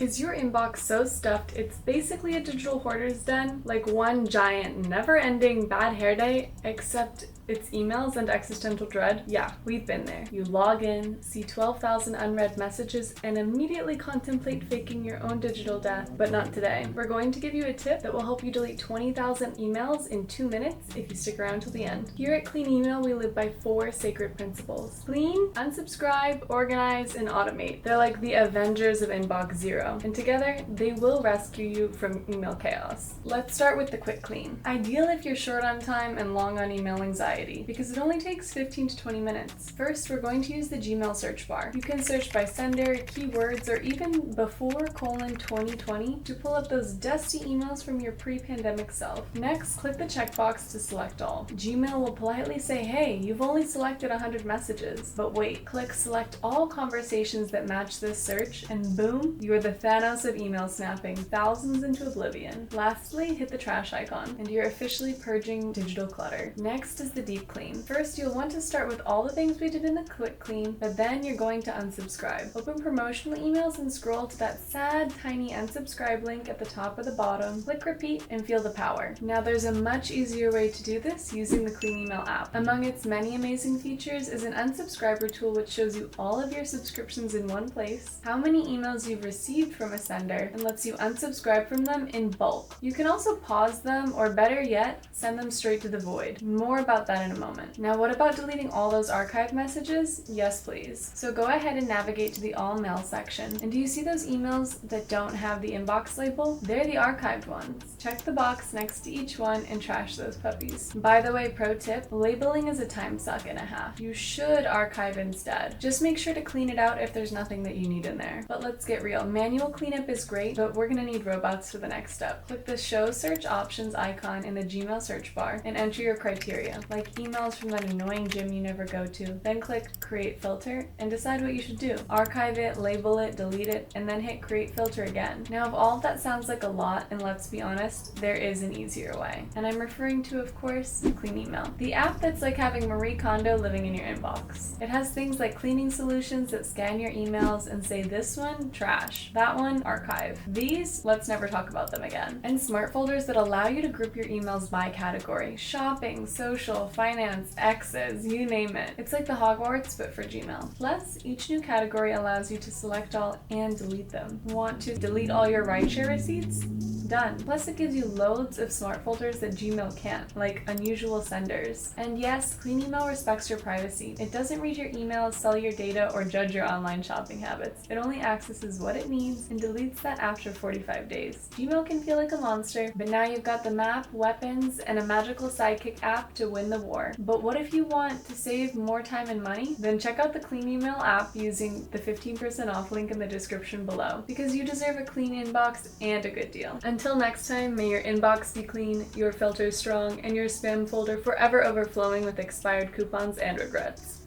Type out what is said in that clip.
Is your inbox so stuffed it's basically a digital hoarder's den? Like one giant, never-ending bad hair day, except it's emails and existential dread? Yeah, we've been there. You log in, see 12,000 unread messages, and immediately contemplate faking your own digital death. But not today. We're going to give you a tip that will help you delete 20,000 emails in 2 minutes if you stick around till the end. Here at Clean Email, we live by 4 sacred principles. Clean, unsubscribe, organize, and automate. They're like the Avengers of Inbox Zero, and together, they will rescue you from email chaos. Let's start with the quick clean. Ideal if you're short on time and long on email anxiety, because it only takes 15 to 20 minutes. First, we're going to use the Gmail search bar. You can search by sender, keywords, or even before:2020 to pull up those dusty emails from your pre-pandemic self. Next, click the checkbox to select all. Gmail will politely say, hey, you've only selected 100 messages. But wait, click select all conversations that match this search, and boom, you're the Thanos of email snapping thousands into oblivion. Lastly, hit the trash icon, and you're officially purging digital clutter. Next is the deep clean. First, you'll want to start with all the things we did in the quick clean, but then you're going to unsubscribe. Open promotional emails and scroll to that sad, tiny unsubscribe link at the top or the bottom. Click repeat and feel the power. Now, there's a much easier way to do this using the Clean Email app. Among its many amazing features is an unsubscriber tool which shows you all of your subscriptions in one place, how many emails you've received from a sender, and lets you unsubscribe from them in bulk. You can also pause them, or better yet, send them straight to the void. More about that in a moment. Now, what about deleting all those archived messages? Yes, please. So go ahead and navigate to the all mail section. And do you see those emails that don't have the inbox label? They're the archived ones. Check the box next to each one and trash those puppies. By the way, pro tip, labeling is a time suck and a half. You should archive instead. Just make sure to clean it out if there's nothing that you need in there. But let's get real. Manual cleanup is great, but we're gonna need robots for the next step. Click the show search options icon in the Gmail search bar and enter your criteria, like emails from that annoying gym you never go to. Then click create filter and decide what you should do. Archive it, label it, delete it, and then hit create filter again. Now, if all of that sounds like a lot, and let's be honest, there is an easier way. And I'm referring to, of course, Clean Email. The app that's like having Marie Kondo living in your inbox. It has things like cleaning solutions that scan your emails and say this one, trash, that one, archive. These, let's never talk about them again. And smart folders that allow you to group your emails by category. Shopping, social, finance, exes, you name it. It's like the Hogwarts, but for Gmail. Plus, each new category allows you to select all and delete them. Want to delete all your rideshare receipts? Done. Plus, it gives you loads of smart folders that Gmail can't, like unusual senders. And yes, Clean Email respects your privacy. It doesn't read your emails, sell your data, or judge your online shopping habits. It only accesses what it needs and deletes that after 45 days. Gmail can feel like a monster, but now you've got the map, weapons, and a magical sidekick app to win the war. But what if you want to save more time and money? Then check out the Clean Email app using the 15% off link in the description below, because you deserve a clean inbox and a good deal. Until next time, may your inbox be clean, your filters strong, and your spam folder forever overflowing with expired coupons and regrets.